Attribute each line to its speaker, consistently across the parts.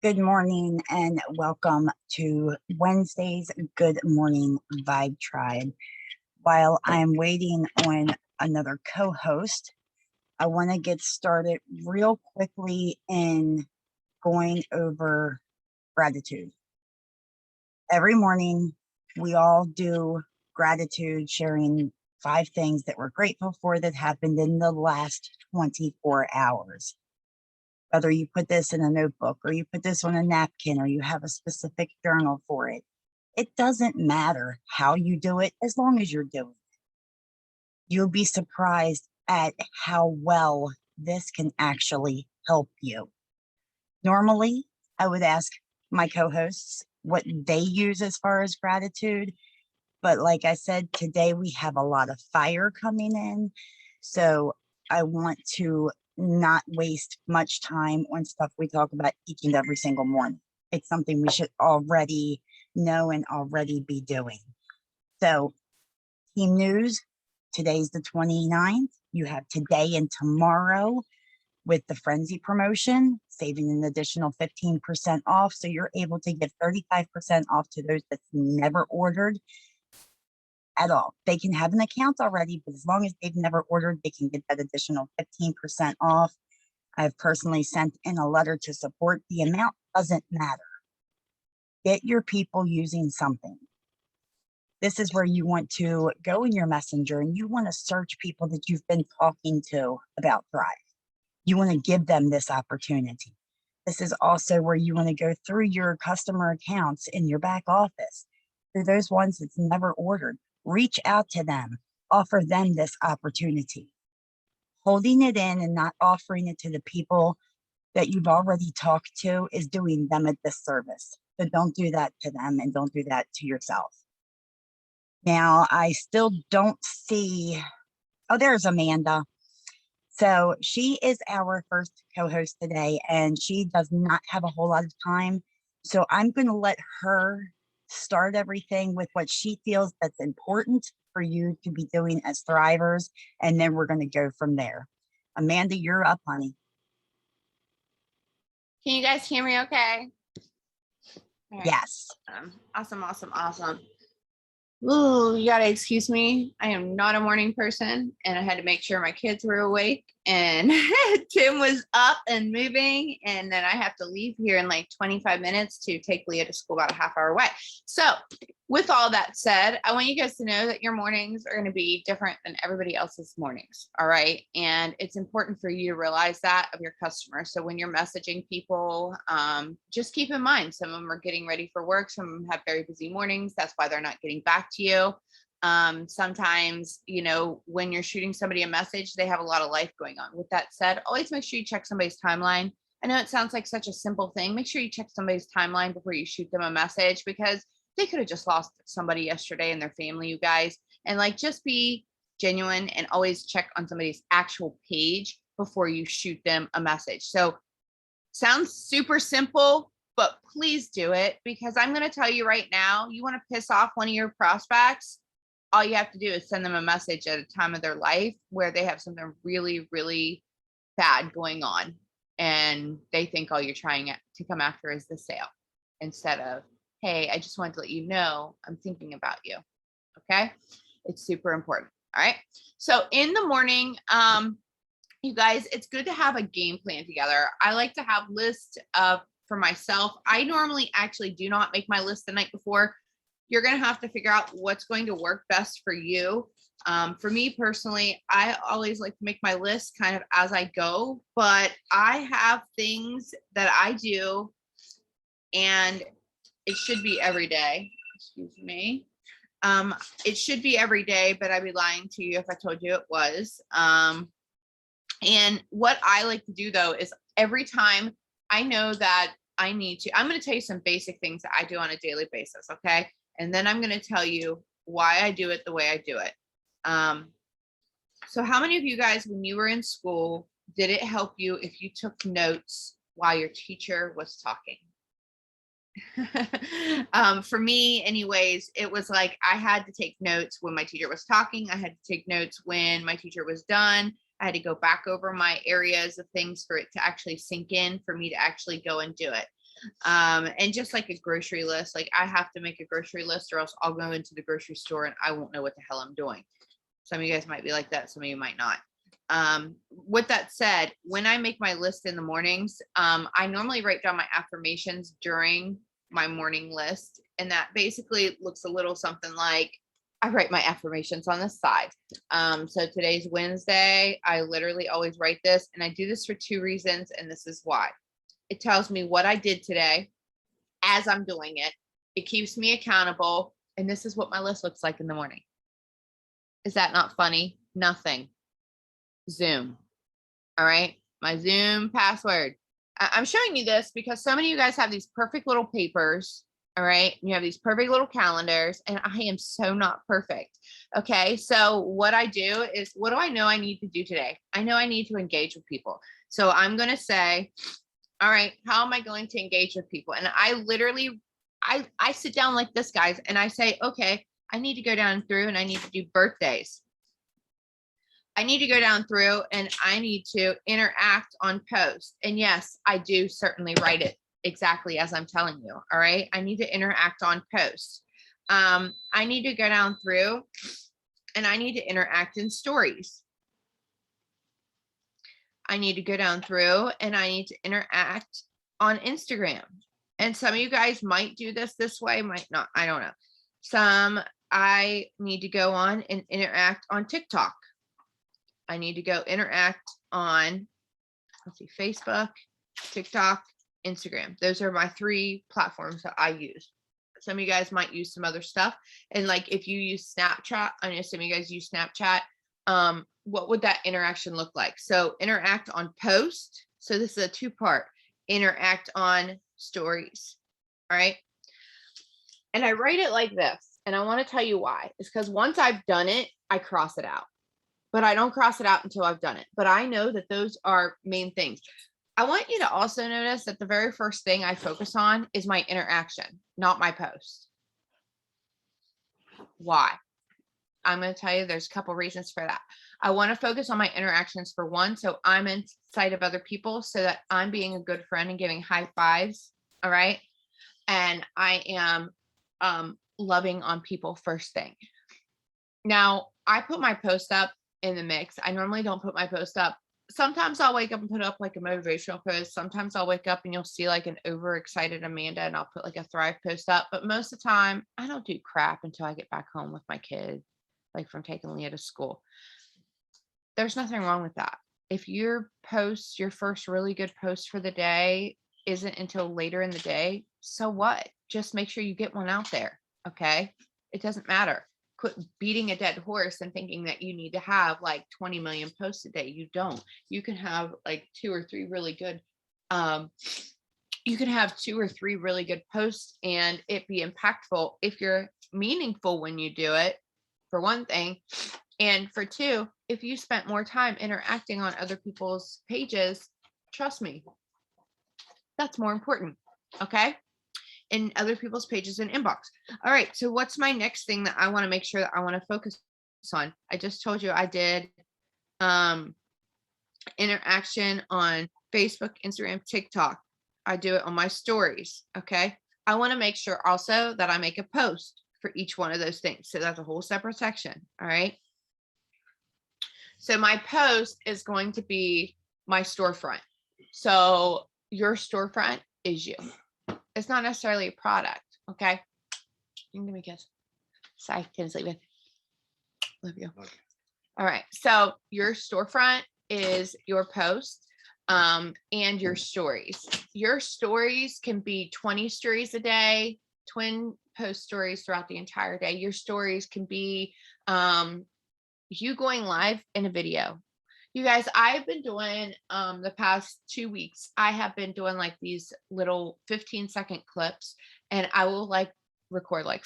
Speaker 1: Good morning and welcome to Wednesday's Good Morning Vibe Tribe. While I'm waiting on another co-host, I want to get started real quickly in going over gratitude. Every morning, we all do gratitude, sharing 5 things that we're grateful for that happened in the last 24 hours. Whether you put this in a notebook or you put this on a napkin or you have a specific journal for it, it doesn't matter how you do it as long as you're doing it. You'll be surprised at how well this can actually help you. Normally, I would ask my co-hosts what they use as far as gratitude. But like I said, today we have a lot of fire coming in. So I want to not waste much time on stuff we talk about each and every single morning. It's something we should already know and already be doing. So team news, today's the 29th. You have today and tomorrow with the Frenzy promotion, saving an additional 15% off. So you're able to get 35% off to those that's never ordered at all. They can have an account already, but as long as they've never ordered, they can get that additional 15% off. I've personally sent in a letter to support. The amount doesn't matter. Get your people using something. This is where you want to go in your messenger and you want to search people that you've been talking to about Thrive. You want to give them this opportunity. This is also where you want to go through your customer accounts in your back office, through those ones that's never ordered. Reach out to them, offer them this opportunity. Holding it in and not offering it to the people that you've already talked to is doing them a disservice. So don't do that to them and don't do that to yourself. Now, I still don't see, oh, there's Amanda. So she is our first co-host today, and she does not have a whole lot of time. So I'm going to let her start everything with what she feels that's important for you to be doing as Thrivers, and then we're going to go from there. Amanda, you're up, honey.
Speaker 2: Can you guys hear me okay?
Speaker 1: Right. Yes.
Speaker 2: Awesome. Ooh, you gotta excuse me. I am not a morning person, and I had to make sure my kids were awake and Tim was up and moving, and then I have to leave here in like 25 minutes to take Leah to school about a half hour away. So with all that said, I want you guys to know that your mornings are going to be different than everybody else's mornings. All right. And it's important for you to realize that of your customers. So when you're messaging people, just keep in mind, some of them are getting ready for work. Some of them have very busy mornings. That's why they're not getting back to you. Sometimes, you know, when you're shooting somebody a message, they have a lot of life going on. With that said, always make sure you check somebody's timeline. I know it sounds like such a simple thing. Make sure you check somebody's timeline before you shoot them a message, because they could have just lost somebody yesterday in their family, you guys. And like, just be genuine and always check on somebody's actual page before you shoot them a message. So sounds super simple, but please do it, because I'm going to tell you right now, you want to piss off one of your prospects, all you have to do is send them a message at a time of their life where they have something really, really bad going on, and they think all you're trying to come after is the sale, instead of, hey, I just wanted to let you know I'm thinking about you. Okay. It's super important. All right. So in the morning, you guys, it's good to have a game plan together. I like to have lists for myself. I normally actually do not make my list the night before. You're going to have to figure out what's going to work best for you. For me personally, I always like to make my list kind of as I go, but I have things that I do, and it should be every day. Excuse me. It should be every day, but I'd be lying to you if I told you it was. And what I like to do though is every time I know that I need to, I'm going to tell you some basic things that I do on a daily basis. Okay. And then I'm going to tell you why I do it the way I do it. So how many of you guys, when you were in school, did it help you if you took notes while your teacher was talking? For me anyways, it was like I had to take notes when my teacher was talking. I had to take notes when my teacher was done. I had to go back over my areas of things for it to actually sink in, for me to actually go and do it. And just like a grocery list, like I have to make a grocery list or else I'll go into the grocery store and I won't know what the hell I'm doing. Some of you guys might be like that, some of you might not. With that said, when I make my list in the mornings, I normally write down my affirmations during my morning list, and that basically looks a little something like, I write my affirmations on the side. So today's Wednesday. I literally always write this, and I do this for 2 reasons, and this is why. It tells me what I did today as I'm doing it. It keeps me accountable, and this is what my list looks like in the morning. Is that not funny? Nothing. Zoom. All right. My Zoom password. I'm showing you this because so many of you guys have these perfect little papers. All right. You have these perfect little calendars, and I am so not perfect. Okay. So what I do is, what do I know I need to do today? I know I need to engage with people. So I'm going to say, all right, how am I going to engage with people? And I literally, I sit down like this, guys, and I say, okay, I need to go down through and I need to do birthdays. I need to go down through and I need to interact on posts. And yes, I do certainly write it exactly as I'm telling you. All right. I need to interact on posts. I need to go down through and I need to interact in stories. I need to go down through and I need to interact on Instagram. And some of you guys might do this way, might not. I don't know. Some I need to go on and interact on TikTok. I need to go interact on, let's see, Facebook, TikTok, Instagram. Those are my 3 platforms that I use. Some of you guys might use some other stuff. And like if you use Snapchat, I know some of you guys use Snapchat. What would that interaction look like? So interact on post. So this is a 2-part. Interact on stories. All right. And I write it like this. And I want to tell you why. It's because once I've done it, I cross it out. But I don't cross it out until I've done it. But I know that those are main things. I want you to also notice that the very first thing I focus on is my interaction, not my post. Why? I'm going to tell you there's a couple reasons for that. I want to focus on my interactions for one, so I'm in sight of other people so that I'm being a good friend and giving high fives. All right. And I am loving on people first thing. Now, I put my post up in the mix. I normally don't put my post up. Sometimes I'll wake up and put up like a motivational post. Sometimes I'll wake up and you'll see like an overexcited Amanda and I'll put like a Thrive post up. But most of the time, I don't do crap until I get back home with my kid, like from taking Leah to school. There's nothing wrong with that. If your post, your first really good post for the day isn't until later in the day, so what? Just make sure you get one out there. Okay. It doesn't matter. Quit beating a dead horse and thinking that you need to have like 20 million posts a day. You don't. You can have like 2 or 3 really good you can have 2 or 3 really good posts and it be impactful if you're meaningful when you do it, for one thing. And for 2, if you spent more time interacting on other people's pages, trust me, that's more important. Okay. In other people's pages and inbox. All right. So what's my next thing that I want to make sure that I want to focus on? I just told you I did interaction on Facebook, Instagram, TikTok. I do it on my stories. Okay. I want to make sure also that I make a post for each one of those things. So that's a whole separate section. All right. So my post is going to be my storefront. So your storefront is you. It's not necessarily a product. Okay. You can give me a kiss. Sorry, can't sleep with. Love you. Okay. All right. So your storefront is your post and your stories. Your stories can be 20 stories a day, twin post stories throughout the entire day. Your stories can be you going live in a video. You guys, I've been doing the past 2 weeks, I have been doing like these little 15-second clips, and I will like record like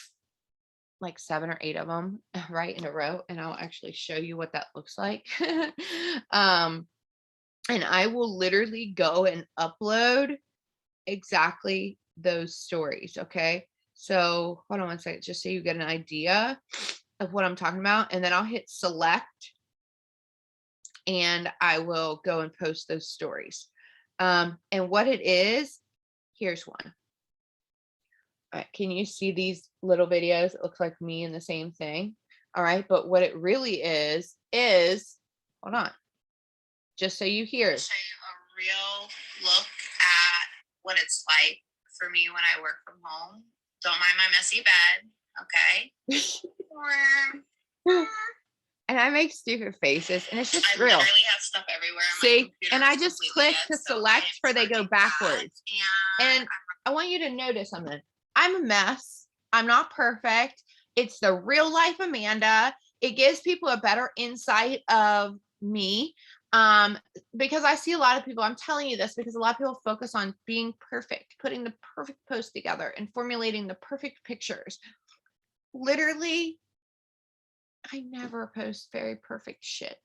Speaker 2: 7 or 8 of them right in a row, and I'll actually show you what that looks like. And I will literally go and upload exactly those stories. Okay. So hold on one second, just so you get an idea of what I'm talking about. And then I'll hit select and I will go and post those stories. And what it is Here's one. All right, can you see these little videos? It looks like me and the same thing. All right, but what it really is, hold on, just so you hear. Show you a real look at what it's like for me when I work from home. Don't mind my messy bed, okay? And I make stupid faces, and it's just real. I literally have stuff everywhere. See, and I just click to select for they go backwards. And I want you to notice something. I'm a mess. I'm not perfect. It's the real life Amanda. It gives people a better insight of me. Because I see a lot of people, I'm telling you this because a lot of people focus on being perfect, putting the perfect post together and formulating the perfect pictures. Literally, I never post very perfect shit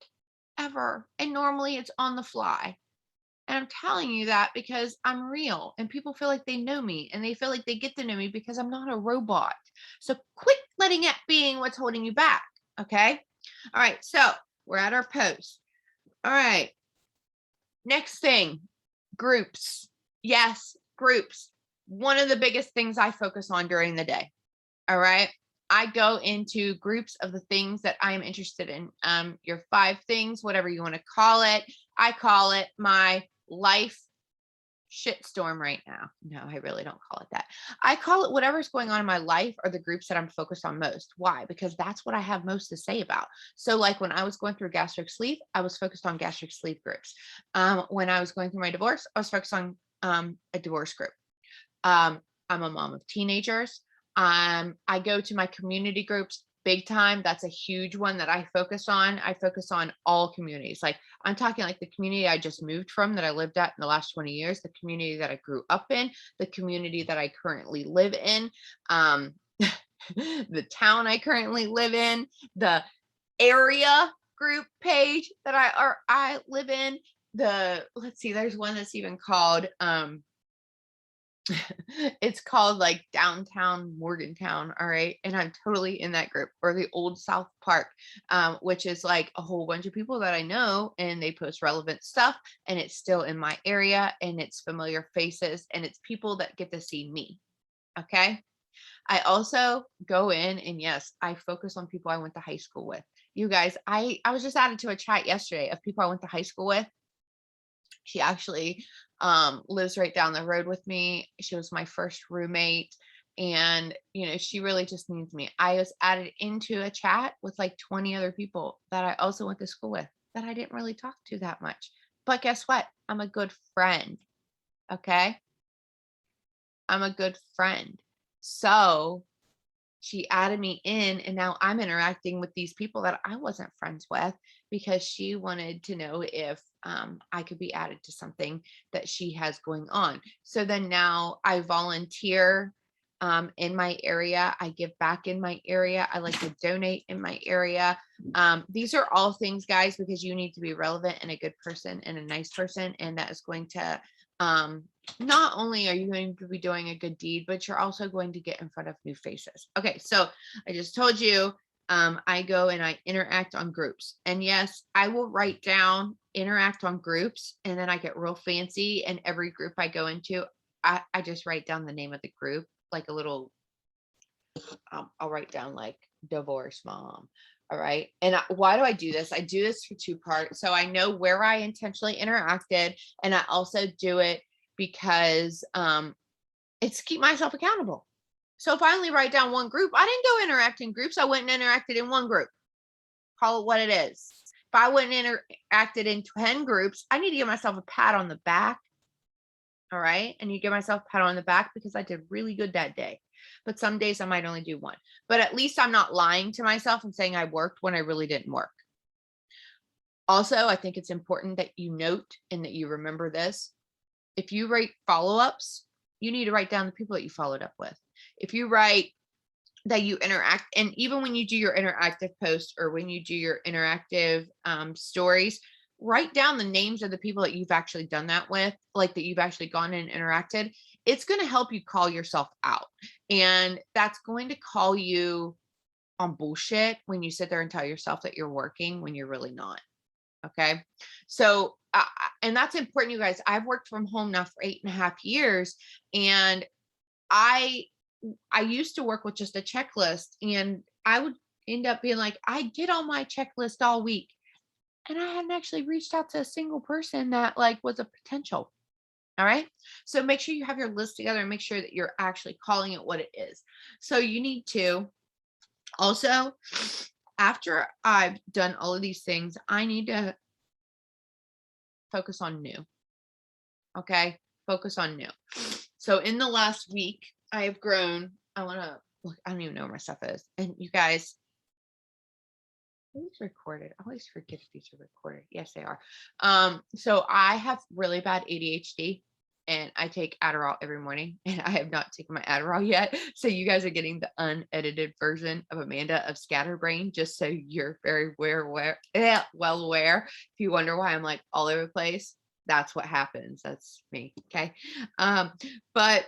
Speaker 2: ever. And normally it's on the fly. And I'm telling you that because I'm real and people feel like they know me and they feel like they get to know me because I'm not a robot. So quit letting it being what's holding you back. Okay. All right. So we're at our post. All right. Next thing, groups. Yes, groups. One of the biggest things I focus on during the day. All right. I go into groups of the things that I am interested in. Your 5 things, whatever you want to call it. I call it my life shitstorm right now. No, I really don't call it that. I call it whatever's going on in my life are the groups that I'm focused on most. Why? Because that's what I have most to say about. So like when I was going through gastric sleeve, I was focused on gastric sleeve groups. When I was going through my divorce, I was focused on a divorce group. I'm a mom of teenagers. I go to my community groups big time. That's a huge one that I focus on. I focus on all communities. Like I'm talking like the community I just moved from that I lived at in the last 20 years, the community that I grew up in, the community that I currently live in, the town I currently live in, the area group page that I live in. Let's see, there's one that's even called it's called like downtown Morgantown. All right. And I'm totally in that group, or the Old South Park, which is like a whole bunch of people that I know and they post relevant stuff and it's still in my area and it's familiar faces and it's people that get to see me. Okay. I also go in and yes, I focus on people I went to high school with. You guys, I was just added to a chat yesterday of people I went to high school with. She actually lives right down the road with me. She was my first roommate. And, she really just needs me. I was added into a chat with like 20 other people that I also went to school with that I didn't really talk to that much. But guess what? I'm a good friend. Okay. I'm a good friend. So she added me in and now I'm interacting with these people that I wasn't friends with because she wanted to know if I could be added to something that she has going on. So then now I volunteer in my area. I give back in my area. I like to donate in my area. These are all things, guys, because you need to be relevant and a good person and a nice person. And that is going to not only are you going to be doing a good deed, but you're also going to get in front of new faces. Okay, so I just told you, I go and I interact on groups. And yes, I will write down, interact on groups, and then I get real fancy. And every group I go into, I just write down the name of the group, like a little, I'll write down like divorce mom. All right. And why do I do this? I do this for 2 parts. So I know where I intentionally interacted. And I also do it because it's to keep myself accountable. So if I only write down one group, I didn't go interact in groups. I went and interacted in one group. Call it what it is. If I went and interacted in 10 groups, I need to give myself a pat on the back. All right. And you give myself a pat on the back because I did really good that day. But some days I might only do one. But at least I'm not lying to myself and saying I worked when I really didn't work. Also, I think it's important that you note and that you remember this. If you write follow-ups, you need to write down the people that you followed up with. If you write that you interact, and even when you do your interactive posts or when you do your interactive stories, write down the names of the people that you've actually done that with, like that you've actually gone and interacted. It's going to help you call yourself out. And that's going to call you on bullshit when you sit there and tell yourself that you're working when you're really not. Okay. So, and that's important, you guys. I've worked from home now for 8.5 years, and I used to work with just a checklist, and I would end up being like, I did all my checklist all week, and I hadn't actually reached out to a single person that like was a potential. All right. So make sure you have your list together and make sure that you're actually calling it what it is. So you need to also, after I've done all of these things, I need to focus on new. Okay. Focus on new. So in the last week, I have grown. I want to look, I don't even know where my stuff is. And you guys, these recorded. I always forget if these are recorded. Yes, they are. So I have really bad ADHD, and I take Adderall every morning, and I have not taken my Adderall yet. So you guys are getting the unedited version of Amanda of Scatterbrain, just so you're very well aware. If you wonder why I'm like all over the place, that's what happens. That's me. Okay. But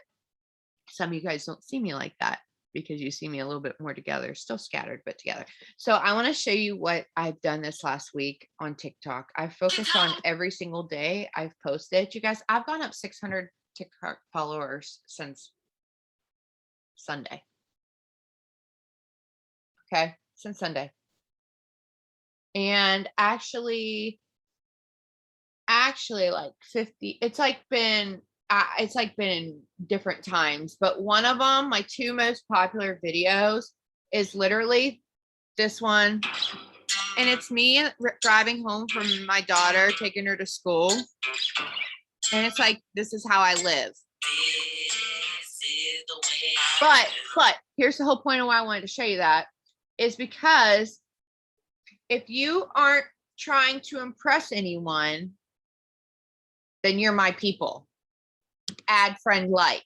Speaker 2: some of you guys don't see me like that, because you see me a little bit more together, still scattered, but together. So I want to show you what I've done this last week on TikTok. I've focused on every single day I've posted. You guys, I've gone up 600 TikTok followers since Sunday. Okay. Since Sunday. And actually like 50, it's like been in different times, but one of them, my two most popular videos, is literally this one, and it's me driving home from my daughter, taking her to school, and it's like, this is how I live. But here's the whole point of why I wanted to show you that, is because if you aren't trying to impress anyone, then you're my people. Add, friend, like,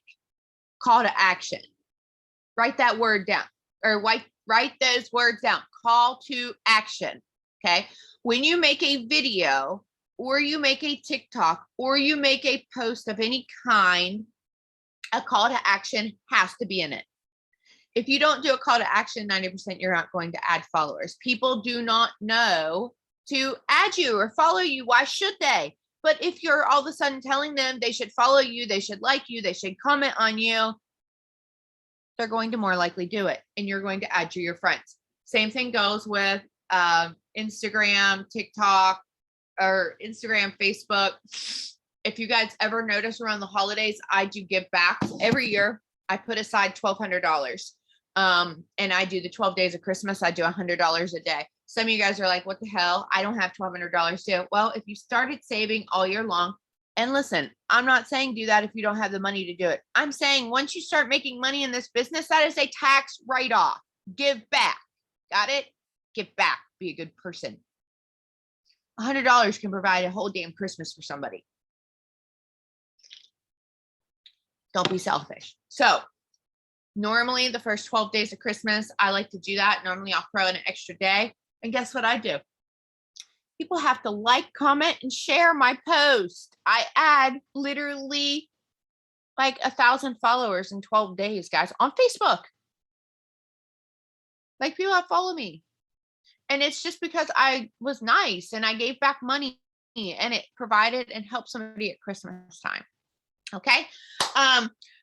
Speaker 2: call to action. Write that word down, or write those words down. Call to action. Okay. When you make a video, or you make a TikTok, or you make a post of any kind, a call to action has to be in it. If you don't do a call to action, 90% you're not going to add followers. People do not know to add you or follow you. Why should they? But if you're all of a sudden telling them they should follow you, they should like you, they should comment on you, they're going to more likely do it, and you're going to add to your friends. Same thing goes with Instagram, TikTok, or Instagram, Facebook. If you guys ever notice around the holidays, I do give back every year. I put aside $1,200. And I do the 12 days of Christmas. I do $100 a day. Some of you guys are like, what the hell? I don't have $1,200 too. Well, if you started saving all year long, and listen, I'm not saying do that if you don't have the money to do it. I'm saying once you start making money in this business, that is a tax write-off. Give back. Got it? Give back. Be a good person. $100 can provide a whole damn Christmas for somebody. Don't be selfish. So normally the first 12 days of Christmas, I like to do that. Normally I'll throw in an extra day. And guess what I do? People have to like, comment, and share my post. I add literally like 1,000 followers in 12 days, guys, on Facebook. Like, people have followed me. And it's just because I was nice and I gave back money, and it provided and helped somebody at Christmas time. Okay.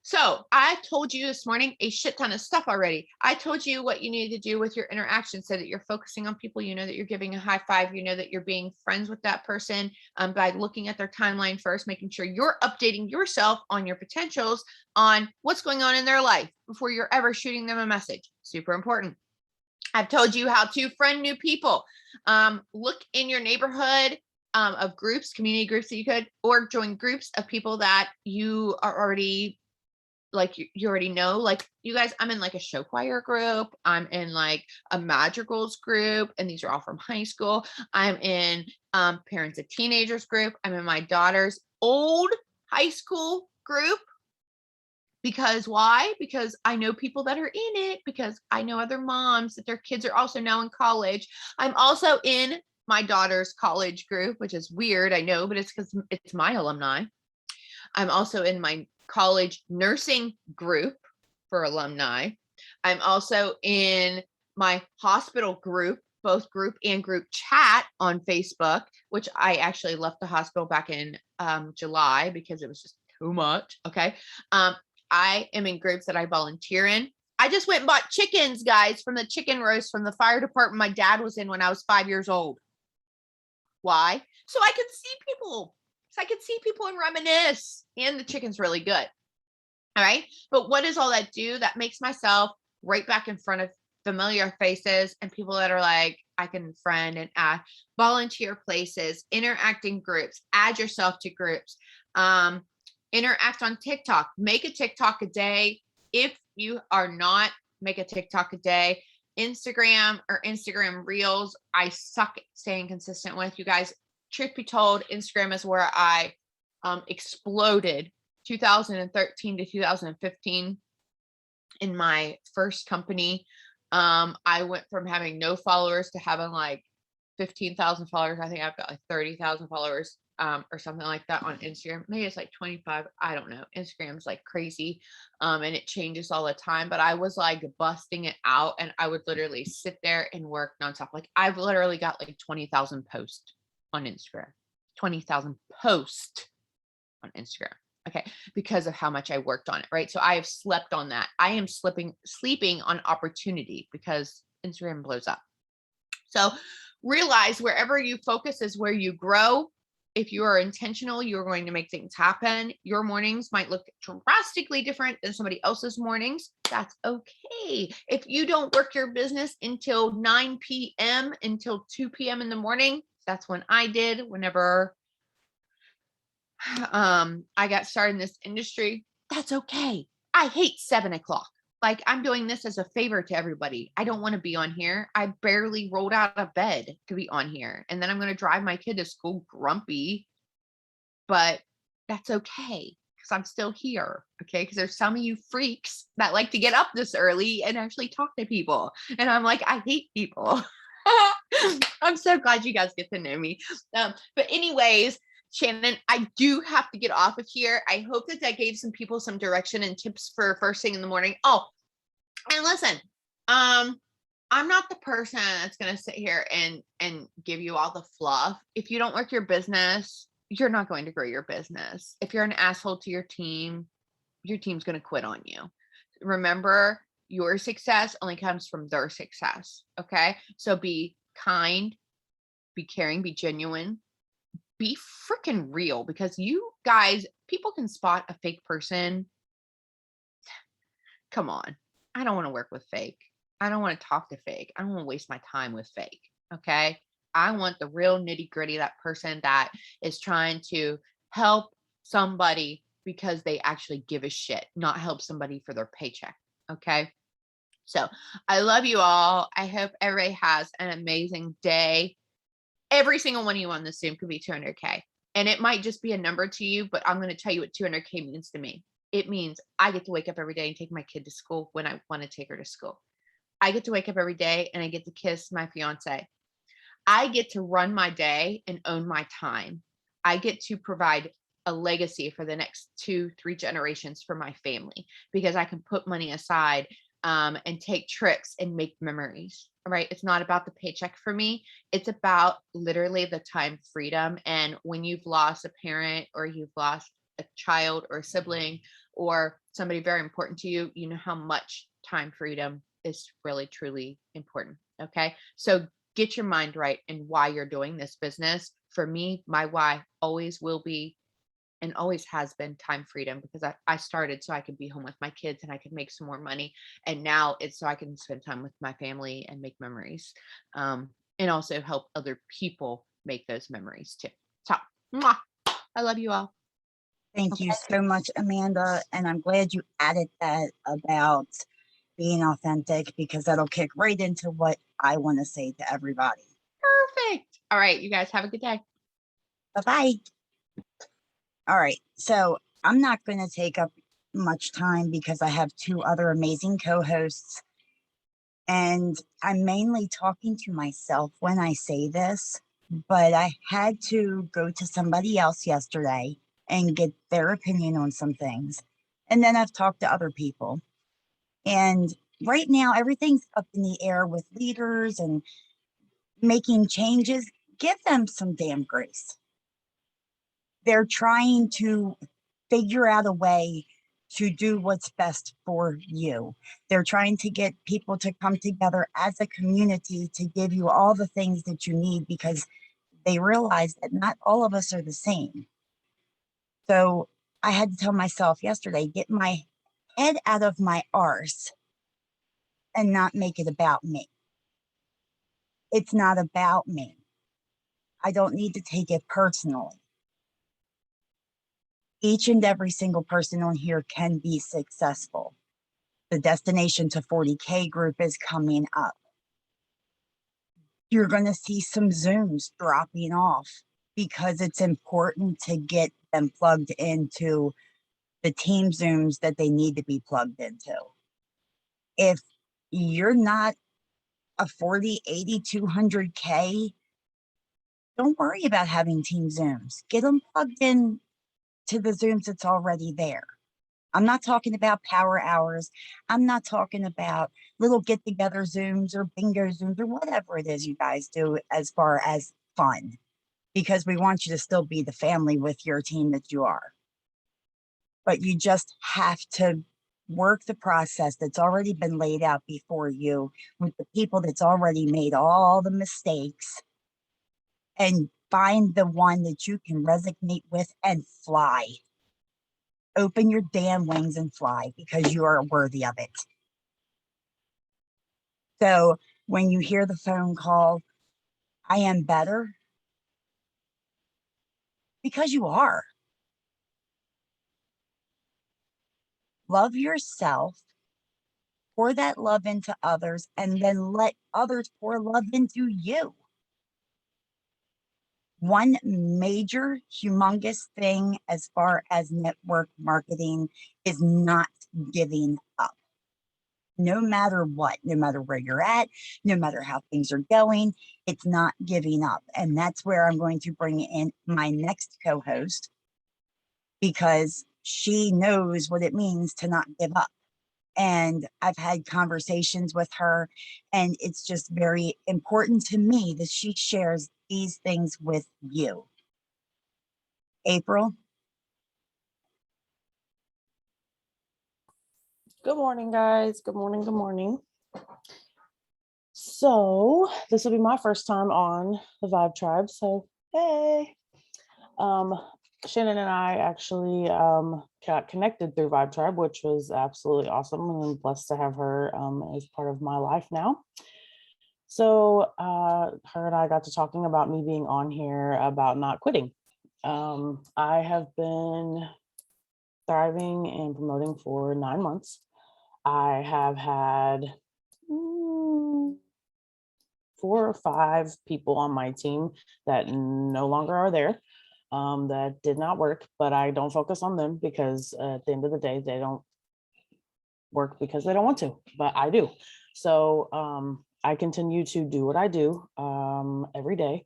Speaker 2: So I told you this morning a shit ton of stuff already. I told you what you need to do with your interaction so that you're focusing on people. You know that you're giving a high five. You know that you're being friends with that person by looking at their timeline first, making sure you're updating yourself on your potentials, on what's going on in their life before you're ever shooting them a message. Super important. I've told you how to friend new people. Look in your neighborhood of groups, community groups that you could, or join groups of people that you are already, like, you already know. Like, you guys, I'm in like a show choir group. I'm in like a madrigals group, and these are all from high school. I'm in parents of teenagers group. I'm in my daughter's old high school group. Because why? Because I know people that are in it, because I know other moms that their kids are also now in college. I'm also in my daughter's college group, which is weird, I know, but it's because it's my alumni. I'm also in my college nursing group for alumni. I'm also in my hospital group both group and group chat on Facebook, which I actually left the hospital back in July because it was just too much. Okay. I am in groups that I volunteer in. I just went and bought chickens, guys, from the chicken roast from the fire department my dad was in when I was 5 years old. Why? So I could see people. So I could see people and reminisce. And the chicken's really good. All right. But what does all that do? That makes myself right back in front of familiar faces and people that are like, I can friend and add, volunteer places, interact in groups, add yourself to groups, interact on TikTok, make a TikTok a day. If you are not, make a TikTok a day. Instagram or Instagram Reels, I suck at staying consistent with. You guys, truth be told, Instagram is where I exploded 2013 to 2015 in my first company. I went from having no followers to having like 15,000 followers. I think I've got like 30,000 followers or something like that on Instagram. Maybe it's like 25. I don't know. Instagram's like crazy and it changes all the time. But I was like busting it out and I would literally sit there and work nonstop. Like I've literally got like 20,000 posts on Instagram, 20,000 posts on Instagram. Okay, because of how much I worked on it, right? So I have slept on that. I am sleeping on opportunity because Instagram blows up. So realize wherever you focus is where you grow. If you are intentional, you're going to make things happen. Your mornings might look drastically different than somebody else's mornings. That's okay. If you don't work your business until 9 p.m., until 2 p.m. in the morning, that's when I did whenever I got started in this industry. That's okay. I hate 7 o'clock. Like I'm doing this as a favor to everybody. I don't want to be on here. I barely rolled out of bed to be on here. And then I'm going to drive my kid to school grumpy, but that's okay because I'm still here. Okay. Because there's some of you freaks that like to get up this early and actually talk to people. And I'm like, I hate people. I'm so glad you guys get to know me. But anyways, Shannon, I do have to get off of here. I hope that that gave some people some direction and tips for first thing in the morning. Oh, and listen, I'm not the person that's going to sit here and give you all the fluff. If you don't work your business, you're not going to grow your business. If you're an asshole to your team's going to quit on you. Remember, your success only comes from their success. Okay. So be kind, be caring, be genuine, be freaking real, because you guys, people can spot a fake person. Come on. I don't want to work with fake. I don't want to talk to fake. I don't want to waste my time with fake. Okay. I want the real nitty gritty, that person that is trying to help somebody because they actually give a shit, not help somebody for their paycheck. Okay. So I love you all. I hope everybody has an amazing day. Every single one of you on this Zoom could be 200K. And it might just be a number to you, but I'm going to tell you what 200K means to me. It means I get to wake up every day and take my kid to school when I want to take her to school. I get to wake up every day and I get to kiss my fiance. I get to run my day and own my time. I get to provide a legacy for the next 2-3 generations for my family because I can put money aside and take trips and make memories. Right? It's not about the paycheck for me. It's about literally the time freedom. And when you've lost a parent or you've lost a child or a sibling or somebody very important to you, you know how much time freedom is really, truly important. Okay. So get your mind right and why you're doing this business. For me, my why always will be and always has been time freedom, because I started so I could be home with my kids and I could make some more money. And now it's so I can spend time with my family and make memories, and also help other people make those memories too. So mwah, I love you all.
Speaker 1: Thank you so much, Amanda. And I'm glad you added that about being authentic, because that'll kick right into what I want to say to everybody.
Speaker 2: Perfect. All right, you guys have a good day.
Speaker 1: Bye-bye. All right. So I'm not going to take up much time because I have 2 other amazing co-hosts. And I'm mainly talking to myself when I say this, but I had to go to somebody else yesterday and get their opinion on some things. And then I've talked to other people. And right now, everything's up in the air with leaders and making changes, give them some damn grace. They're trying to figure out a way to do what's best for you. They're trying to get people to come together as a community to give you all the things that you need because they realize that not all of us are the same. So I had to tell myself yesterday, get my head out of my arse and not make it about me. It's not about me. I don't need to take it personally. Each and every single person on here can be successful. The Destination to 40K group is coming up. You're going to see some Zooms dropping off because it's important to get them plugged into the team Zooms that they need to be plugged into. If you're not a 40, 80, 200K, don't worry about having team Zooms. Get them plugged in to the Zooms that's already there. I'm not talking about power hours. I'm not talking about little get together Zooms or bingo Zooms or whatever it is you guys do as far as fun, because we want you to still be the family with your team that you are. But you just have to work the process that's already been laid out before you with the people that's already made all the mistakes and find the one that you can resonate with and fly. Open your damn wings and fly because you are worthy of it. So when you hear the phone call, I am better, because you are. Love yourself, pour that love into others, and then let others pour love into you. One major, humongous thing as far as network marketing is not giving up. No matter what, no matter where you're at, no matter how things are going, it's not giving up. And that's where I'm going to bring in my next co-host, because she knows what it means to not give up. And I've had conversations with her, and it's just very important to me that she shares these things with you. April?
Speaker 3: Good morning, guys. Good morning. Good morning. So this will be my first time on the Vibe Tribe. So hey, Shannon and I actually got connected through Vibe Tribe, which was absolutely awesome, and I'm blessed to have her as part of my life now. So her and I got to talking about me being on here about not quitting. I have been thriving and promoting for 9 months. I have had 4 or 5 people on my team that no longer are there, that did not work, but I don't focus on them because at the end of the day, they don't work because they don't want to, but I do. So I continue to do what I do every day,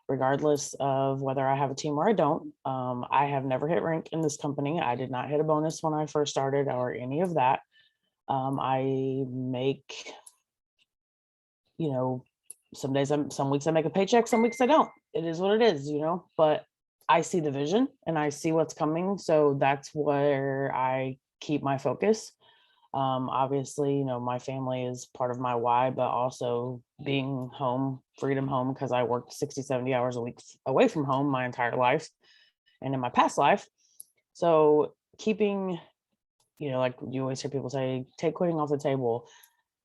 Speaker 3: regardless of whether I have a team or I don't. I have never hit rank in this company. I did not hit a bonus when I first started or any of that. I make, some weeks I make a paycheck, some weeks I don't. It is what it is, but I see the vision and I see what's coming. So that's where I keep my focus. Obviously, my family is part of my why, but also being home, freedom home, because I worked 60, 70 hours a week away from home my entire life and in my past life. So keeping, like you always hear people say, take quitting off the table.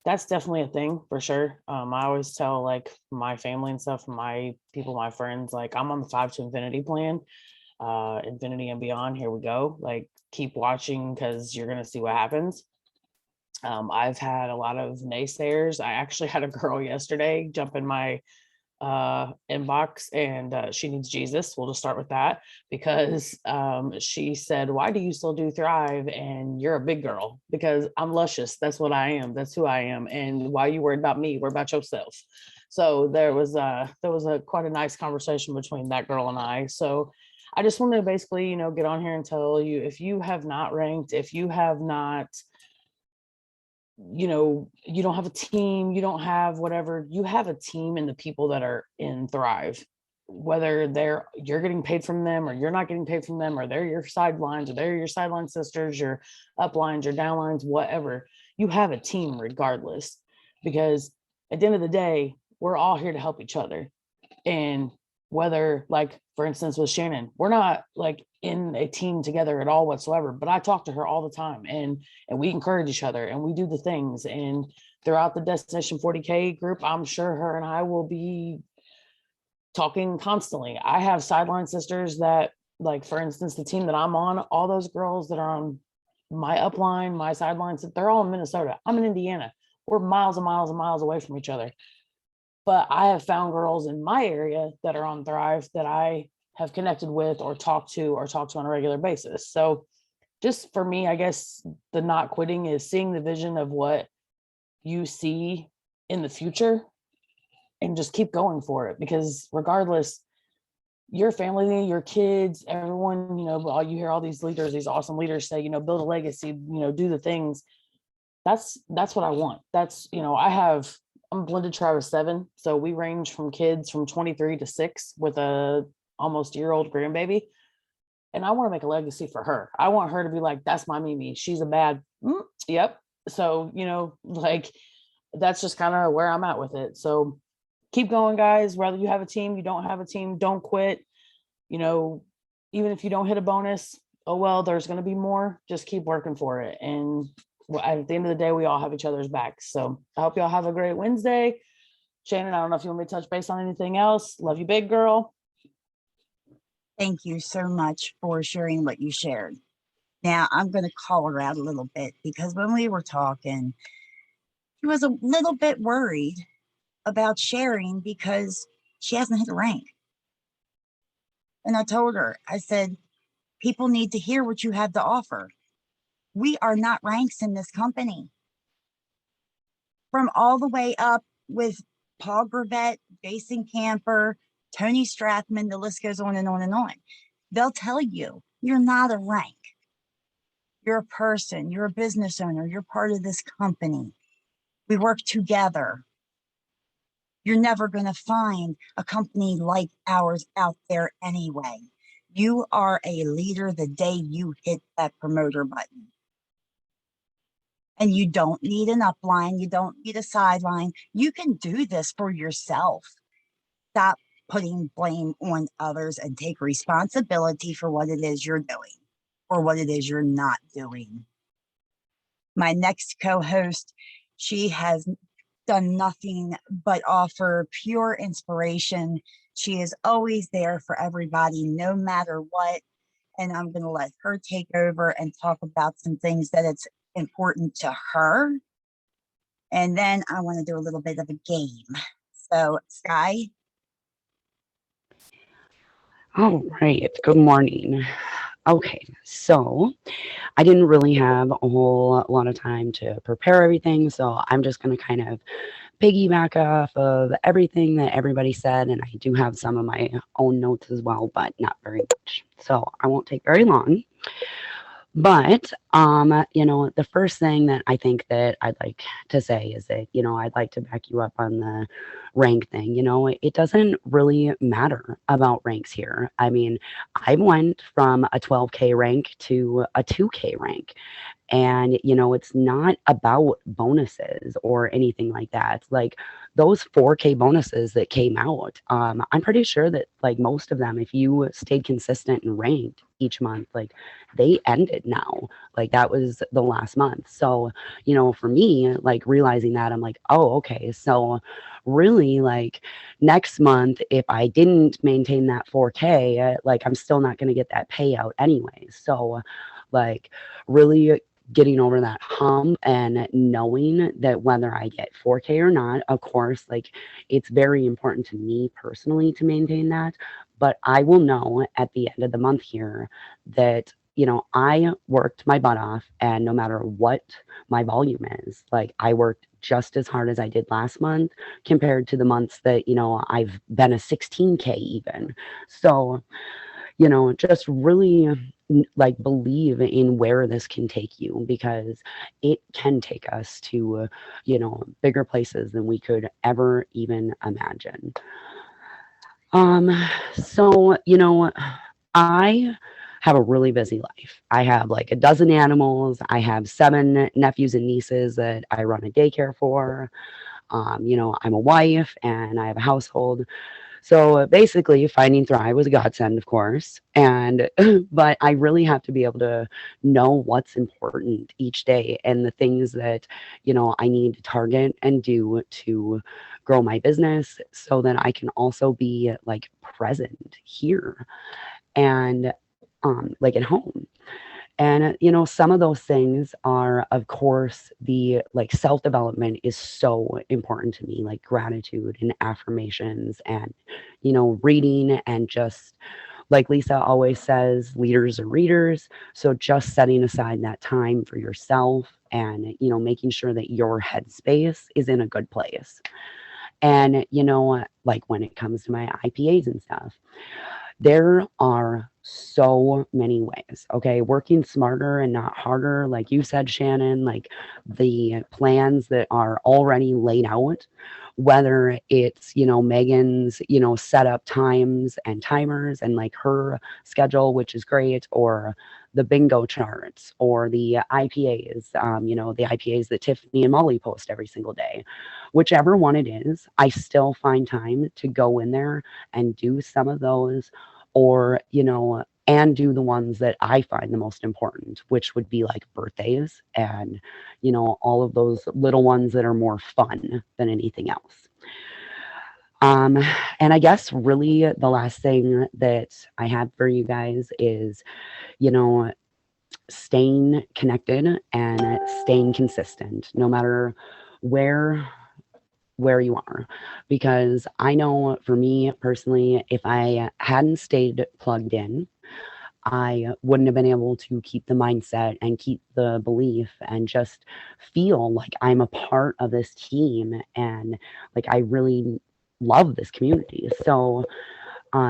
Speaker 3: That's definitely a thing for sure. I always tell like my family and stuff, my people, my friends, like I'm on the 5 to infinity plan, infinity and beyond. Here we go. Like keep watching because you're going to see what happens. I've had a lot of naysayers. I actually had a girl yesterday jump in my inbox and she needs Jesus. We'll just start with that because she said, why do you still do Thrive and you're a big girl? Because I'm luscious. That's what I am. That's who I am. And why are you worried about me? Worry about yourself. So there was a quite a nice conversation between that girl and I. So I just wanted to basically, get on here and tell you, if you have not ranked, if you have not you don't have a team, you don't have whatever, you have a team in the people that are in Thrive, whether you're getting paid from them or you're not getting paid from them, or they're your sidelines or they're your sideline sisters, your uplines, your downlines, whatever. You have a team regardless, because at the end of the day, we're all here to help each other. And whether, like, for instance, with Shannon, we're not like in a team together at all whatsoever, but I talk to her all the time, and we encourage each other and we do the things. And throughout the Destination 40K group, I'm sure her and I will be talking constantly. I have sideline sisters that, like, for instance, the team that I'm on, all those girls that are on my upline, my sidelines, they're all in Minnesota. I'm in Indiana. We're miles and miles and miles away from each other. But I have found girls in my area that are on Thrive that I have connected with or talked to on a regular basis. So just for me, I guess the not quitting is seeing the vision of what you see in the future and just keep going for it, because regardless, your family, your kids, everyone, all you hear all these leaders, these awesome leaders say, build a legacy, do the things. That's what I want. I'm a blended tribe of 7. So we range from kids from 23 to 6 with a almost year-old grandbaby. And I want to make a legacy for her. I want her to be like, that's my Mimi. She's a bad, yep. So, like, that's just kind of where I'm at with it. So keep going, guys. Whether you have a team, you don't have a team, don't quit. Even if you don't hit a bonus, oh well, there's going to be more. Just keep working for it. And at the end of the day, we all have each other's backs. So I hope y'all have a great Wednesday. Shannon, I don't know if you want me to touch base on anything else. Love you, big girl.
Speaker 1: Thank you so much for sharing what you shared. Now I'm going to call her out a little bit, because when we were talking, she was a little bit worried about sharing because she hasn't hit a rank. And I told her, I said, people need to hear what you have to offer. We are not ranks in this company. From all the way up with Paul Gravett, Jason Camper, Tony Strathman, the list goes on and on and on. They'll tell you, you're not a rank. You're a person, you're a business owner, you're part of this company. We work together. You're never going to find a company like ours out there anyway. You are a leader the day you hit that promoter button. And you don't need an upline. You don't need a sideline. You can do this for yourself. Stop putting blame on others and take responsibility for what it is you're doing or what it is you're not doing. My next co-host, she has done nothing but offer pure inspiration. She is always there for everybody, no matter what. And I'm going to let her take over and talk about some things that it's important to her. And then I want to do a little bit of a game. So, Skye.
Speaker 4: All right. Good morning. Okay, so I didn't really have a whole lot of time to prepare everything, so I'm just going to kind of piggyback off of everything that everybody said, and I do have some of my own notes as well, but not very much. So I won't take very long. But the first thing that I think that I'd like to say is that, I'd like to back you up on the rank thing. It doesn't really matter about ranks here. I mean, I went from a 12K rank to a 2K rank. And, it's not about bonuses or anything like that. Like those 4K bonuses that came out, I'm pretty sure that like most of them, if you stayed consistent and ranked each month, like they ended now. Like that was the last month. So, for me, like realizing that, I'm like, oh, okay. So really like next month, if I didn't maintain that 4K, like I'm still not going to get that payout anyway. So like really getting over that hump and knowing that whether I get 4K or not, of course, like it's very important to me personally to maintain that. But I will know at the end of the month here that, I worked my butt off, and no matter what my volume is, like I worked just as hard as I did last month compared to the months that, I've been a 16K even. So, just really like believe in where this can take you, because it can take us to bigger places than we could ever even imagine. um so I have a really busy life. I have like a dozen animals. I have 7 nephews and nieces that I run a daycare for. I'm a wife and I have a household. So basically, finding Thrive was a godsend, of course. And but I really have to be able to know what's important each day and the things that I need to target and do to grow my business, so that I can also be like present here and like at home. And some of those things are, of course, the like self development is so important to me, like gratitude and affirmations and reading, and just like Lisa always says, leaders are readers. So just setting aside that time for yourself and making sure that your headspace is in a good place. And like when it comes to my IPAs and stuff, there are so many ways, okay? Working smarter and not harder, like you said, Shannon, like the plans that are already laid out, whether it's, Megan's, set up times and timers and like her schedule, which is great, or the bingo charts or the IPAs, the IPAs that Tiffany and Molly post every single day. Whichever one it is, I still find time to go in there and do some of those, or and do the ones that I find the most important, which would be like birthdays and all of those little ones that are more fun than anything else. um and I guess really the last thing that I have for you guys is you know staying connected and staying consistent, no matter where you are. Because I know for me personally, if I hadn't stayed plugged in, I wouldn't have been able to keep the mindset and keep the belief and just feel like I'm a part of this team, and like I really love this community. So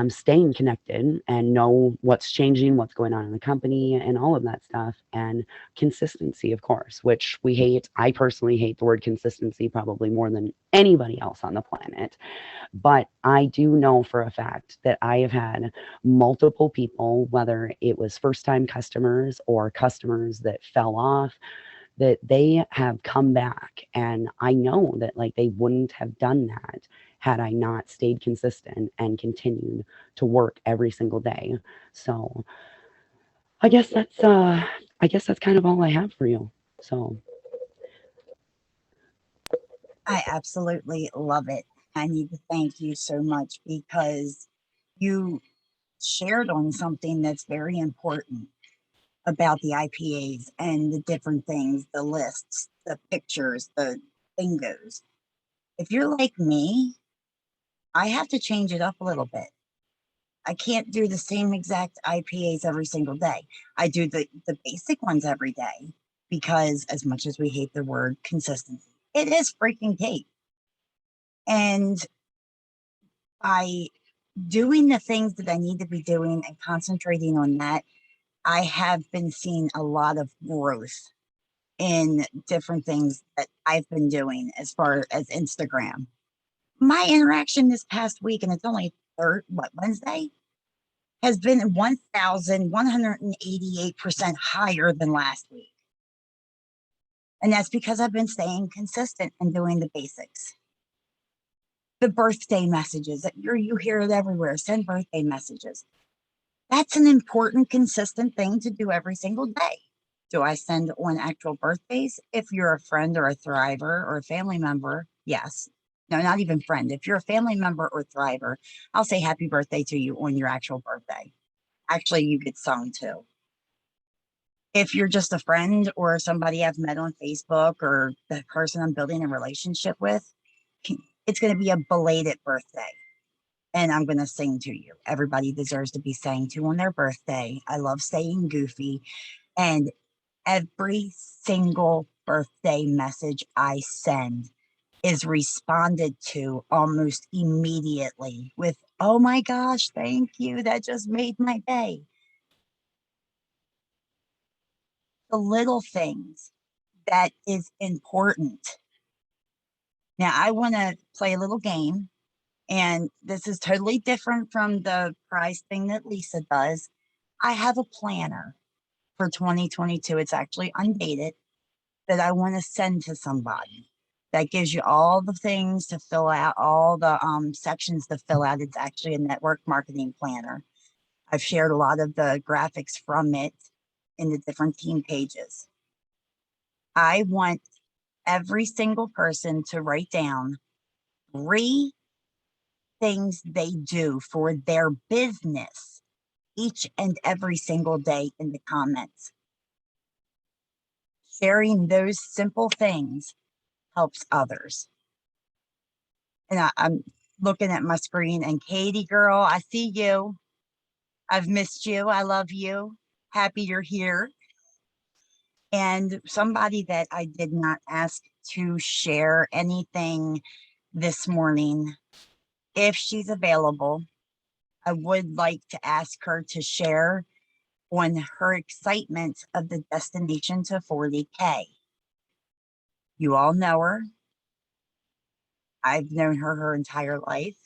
Speaker 4: staying connected and know what's changing, what's going on in the company, and all of that stuff. And consistency, of course, which we hate. I personally hate the word consistency probably more than anybody else on the planet. But I do know for a fact that I have had multiple people, whether it was first time customers or customers that fell off, that they have come back. And I know that like they wouldn't have done that had I not stayed consistent and continued to work every single day. So I guess that's kind of all I have for you. So
Speaker 1: I absolutely love it. I need to thank you so much because you shared on something that's very important about the IPAs and the different things, the lists, the pictures, the bingos. If you're like me, I have to change it up a little bit. I can't do the same exact IPAs every single day. I do the basic ones every day because, as much as we hate the word consistency, it is freaking cake. And by doing the things that I need to be doing and concentrating on that, I have been seeing a lot of growth in different things that I've been doing as far as Instagram. My interaction this past week, and it's only Wednesday, has been 1,188% higher than last week. And that's because I've been staying consistent and doing the basics. The birthday messages that you hear it everywhere. Send birthday messages. That's an important, consistent thing to do every single day. Do I send on actual birthdays? If you're a friend or a thriver or a family member, yes. No, not even friend. If you're a family member or thriver, I'll say happy birthday to you on your actual birthday. Actually, you get sung too. If you're just a friend or somebody I've met on Facebook or the person I'm building a relationship with, it's going to be a belated birthday. And I'm going to sing to you. Everybody deserves to be sang to on their birthday. I love staying goofy. And every single birthday message I send is responded to almost immediately with, oh my gosh, thank you. That just made my day. the little things that is important. Now, I want to play a little game, and this is totally different from the prize thing that Lisa does. I have a planner for 2022. It's actually undated that I want to send to somebody that gives you all the things to fill out, all the sections to fill out. It's actually a network marketing planner. I've shared a lot of the graphics from it in the different team pages. I want every single person to write down 3 things they do for their business each and every single day in the comments. Sharing those simple things helps others. And I'm looking at my screen, and Katie girl, I see you. I've missed you. I love you. Happy you're here. And somebody that I did not ask to share anything this morning, if she's available, I would like to ask her to share on her excitement of the destination to 40K. You all know her. I've known her entire life.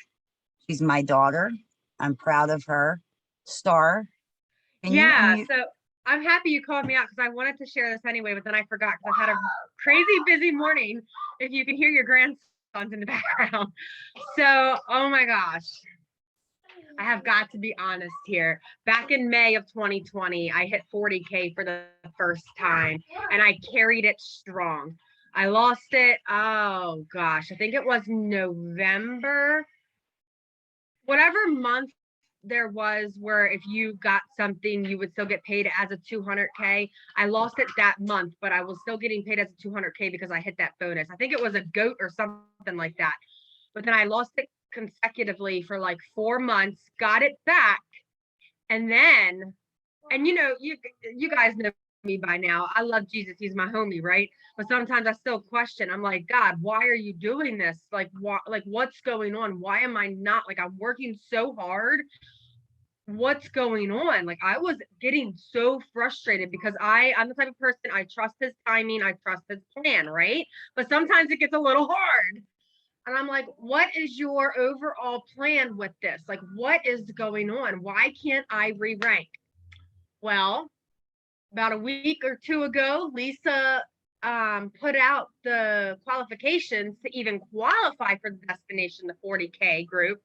Speaker 1: She's my daughter. I'm proud of her. Star.
Speaker 5: Yeah, so I'm happy you called me out because I wanted to share this anyway, but then I forgot because I had a crazy busy morning. If you can hear your grandsons in the background. So, oh my gosh. I have got to be honest here. Back in May of 2020, I hit 40K for the first time and I carried it strong. I lost it. Oh gosh, I think it was November, whatever month there was where if you got something, you would still get paid as a 200K. I lost it that month, but I was still getting paid as a 200K because I hit that bonus. I think it was a goat or something like that. But then I lost it consecutively for like 4 months, got it back. And then, and you know, you guys know me by now. I love Jesus. He's my homie, right? But sometimes I still question. I'm like, God, why are you doing this? Like, what's going on? Why am I not, like, I'm working so hard. What's going on? Like, I was getting so frustrated because I'm the type of person, I trust his timing, I trust his plan, right? But sometimes it gets a little hard. And I'm like, what is your overall plan with this? Like, what is going on? Why can't I re-rank? Well, about a week or 2 ago, Lisa put out the qualifications to even qualify for the destination, the 40K group.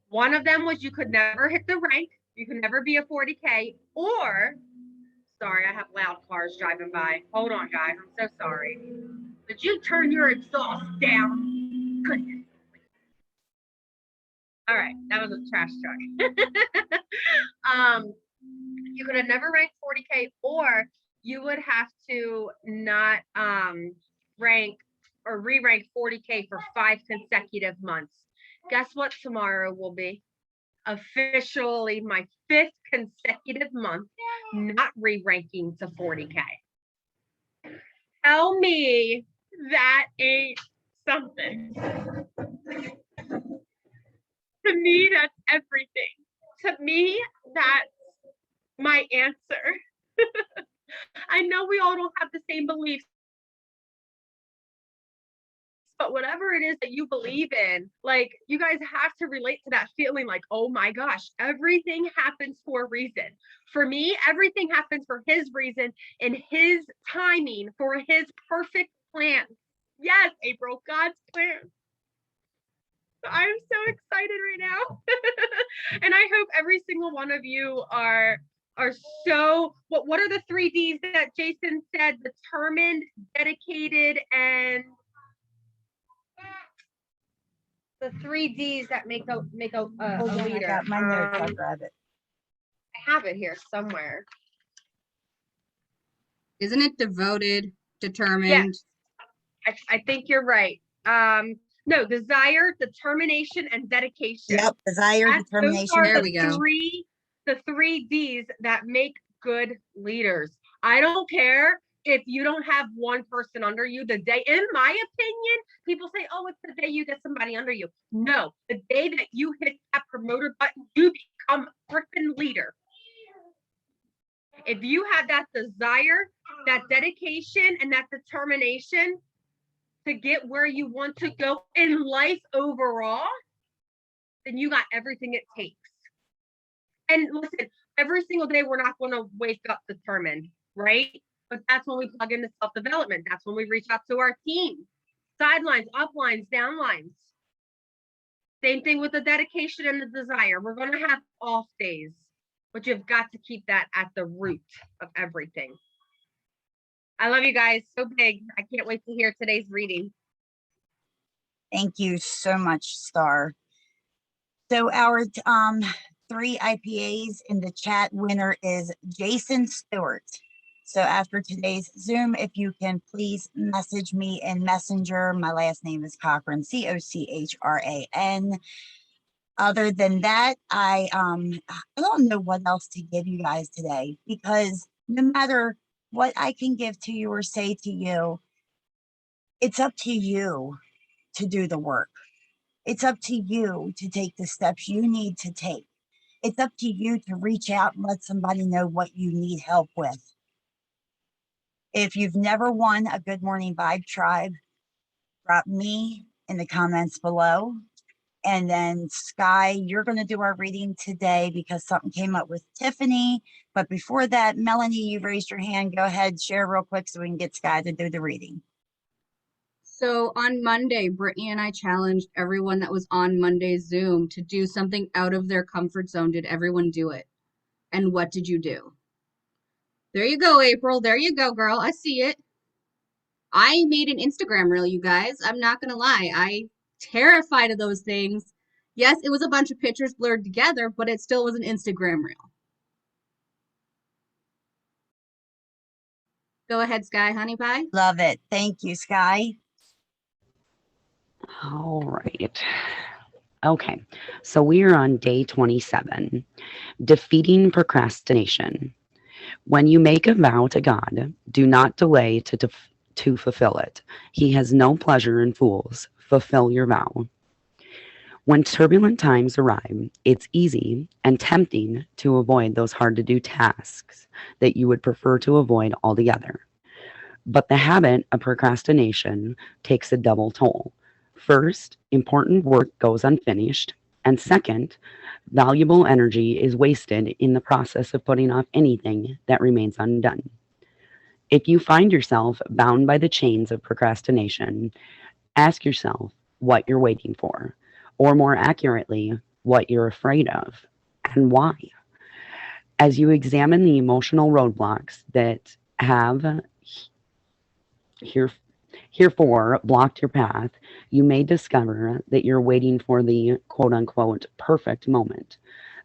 Speaker 5: One of them was you could never hit the rank. You could never be a 40K, or, sorry, I have loud cars driving by. Hold on, guys. I'm so sorry. Did you turn your exhaust down? Goodness. All right, that was a trash truck. You could have never ranked 40K, or you would have to not rank or re-rank 40K for 5 consecutive months. Guess what tomorrow will be? Officially my 5th consecutive month not re-ranking to 40K. Tell me that ain't something. To me, that's everything. To me, that's my answer. I know we all don't have the same beliefs, but whatever it is that you believe in, like, you guys have to relate to that feeling like, oh my gosh, everything happens for a reason. For me, everything happens for his reason and his timing for his perfect plan. Yes, April, God's plan. I'm so excited right now. And I hope every single one of you are so, what are the 3 Ds that Jason said? Determined, dedicated, and the 3 Ds that make a leader.
Speaker 1: I got my notes. I'll grab it.
Speaker 5: I have it here somewhere.
Speaker 6: Isn't it devoted, determined?
Speaker 5: Yes, I think you're right. No, desire, determination, and dedication.
Speaker 1: Yep, desire, determination.
Speaker 5: Those are
Speaker 6: There we go.
Speaker 5: The 3 Ds that make good leaders. I don't care if you don't have one person under you. The day, in my opinion, people say, oh, it's the day you get somebody under you. No, the day that you hit that promoter button, you become a freaking leader. If you have that desire that dedication and that determination to get where you want to go in life overall, then you got everything it takes. And listen, every single day we're not going to wake up determined, right? But that's when we plug into self-development. That's when we reach out to our team. Sidelines, uplines, downlines. Same thing with the dedication and the desire. We're going to have off days, but you've got to keep that at the root of everything. I love you guys so big. I can't wait to hear today's reading.
Speaker 1: Thank you so much, Star. So our 3 IPAs in the chat winner is Jason Stewart. So after today's Zoom, if you can please message me in Messenger. My last name is Cochran, Cochran. Other than that, I don't know what else to give you guys today, because no matter what I can give to you or say to you, it's up to you to do the work. It's up to you to take the steps you need to take. It's up to you to reach out and let somebody know what you need help with. If you've never won a Good Morning Vibe Tribe, drop me in the comments below. And then Skye, you're going to do our reading today because something came up with Tiffany. But before that, Melanie, you've raised your hand. Go ahead, share real quick so we can get Skye to do the reading.
Speaker 6: So on Monday, Brittany and I challenged everyone that was on Monday's Zoom to do something out of their comfort zone. Did everyone do it? And what did you do? There you go, April. There you go, girl. I see it. I made an Instagram reel, you guys. I'm not going to lie. I terrified of those things. Yes, it was a bunch of pictures blurred together, but it still was an Instagram reel. Go ahead, Skye, honey pie.
Speaker 1: Love it. Thank you, Skye.
Speaker 4: All right. Okay, so we are on day 27, defeating procrastination. When you make a vow to God, do not delay to fulfill it. He has no pleasure in fools. Fulfill your vow. When turbulent times arrive, it's easy and tempting to avoid those hard-to-do tasks that you would prefer to avoid altogether. But the habit of procrastination takes a double toll. First, important work goes unfinished, and second, valuable energy is wasted in the process of putting off anything that remains undone. If you find yourself bound by the chains of procrastination, ask yourself what you're waiting for, or more accurately, what you're afraid of, and why. As you examine the emotional roadblocks that have heretofore blocked your path, you may discover that you're waiting for the quote-unquote perfect moment,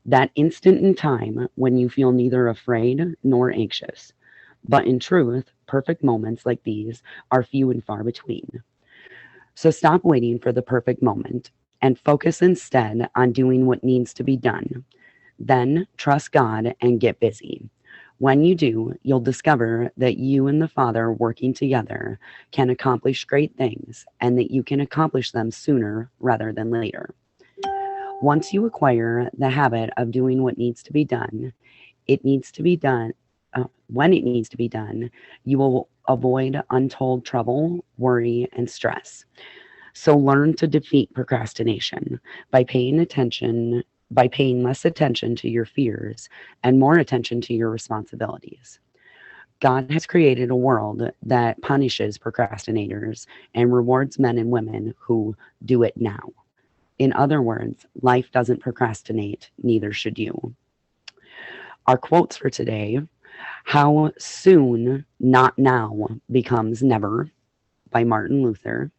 Speaker 4: that instant in time when you feel neither afraid nor anxious. But in truth, perfect moments like these are few and far between. So stop waiting for the perfect moment and focus instead on doing what needs to be done. Then trust God and get busy. When you do, you'll discover that you and the Father working together can accomplish great things, and that you can accomplish them sooner rather than later. Once you acquire the habit of doing what needs to be done, when it needs to be done, you will avoid untold trouble, worry, and stress. So learn to defeat procrastination by paying less attention to your fears and more attention to your responsibilities. God has created a world that punishes procrastinators and rewards men and women who do it now. In other words, life doesn't procrastinate, neither should you. Our quotes for today: How soon, not now, becomes never, by Martin Luther.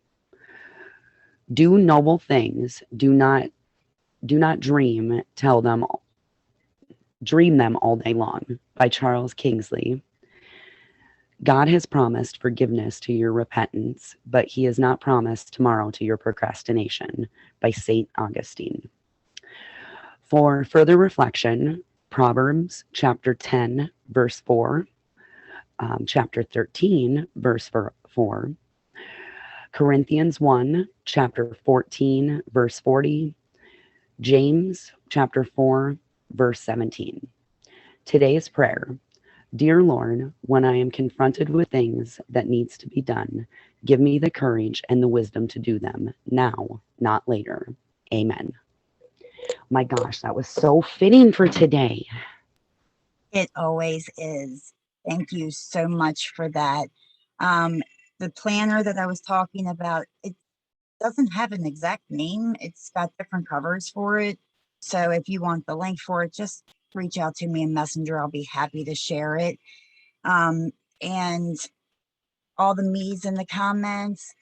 Speaker 4: Do noble things, do not dream, dream them all day long, by Charles Kingsley. God has promised forgiveness to your repentance, but he has not promised tomorrow to your procrastination, by St. Augustine. For further reflection, Proverbs chapter 10, verse 4, chapter 13, verse 4, Corinthians 1, chapter 14, verse 40, James chapter 4, verse 17. Today's prayer: Dear Lord, when I am confronted with things that needs to be done, give me the courage and the wisdom to do them now, not later. Amen. My gosh, that was so fitting for today.
Speaker 1: It always is. Thank you so much for that. Um, the planner that I was talking about, it doesn't have an exact name. It's got different covers for it. So if you want the link for it, just reach out to me in Messenger. I'll be happy to share it. And all the me's in the comments.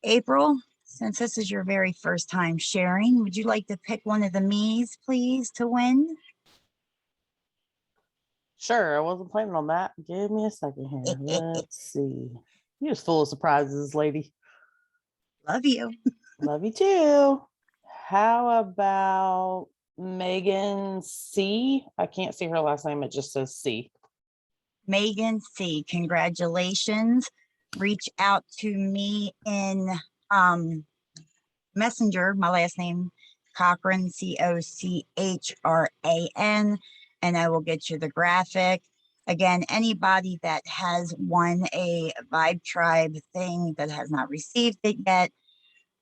Speaker 1: April, since this is your very first time sharing, would you like to pick one of the me's, please, to win?
Speaker 3: Sure, I wasn't planning on that. Give me a second here. Let's see. You're just full of surprises, lady.
Speaker 1: Love you.
Speaker 3: Love you too. How about Megan C? I can't see her last name. It just says C.
Speaker 1: Megan C, congratulations. Reach out to me in Messenger, my last name, Cochran, Cochran, and I will get you the graphic. Again, anybody that has won a Vibe Tribe thing that has not received it yet,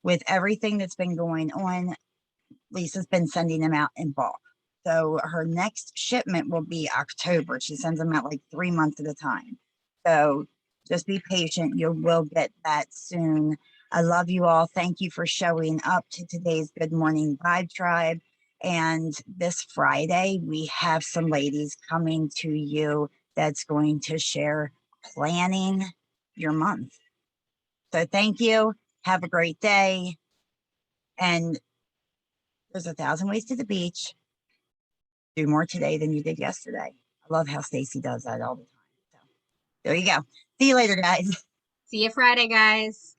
Speaker 1: with everything that's been going on, Lisa's been sending them out in bulk. So her next shipment will be October. She sends them out like 3 months at a time. So just be patient. You will get that soon. I love you all. Thank you for showing up to today's Good Morning Vibe Tribe. And this Friday, we have some ladies coming to you that's going to share planning your month. So thank you. Have a great day. And there's 1,000 ways to the beach. Do more today than you did yesterday. I love how Stacy does that all the time. So there you go. See you later, guys.
Speaker 6: See you Friday, guys.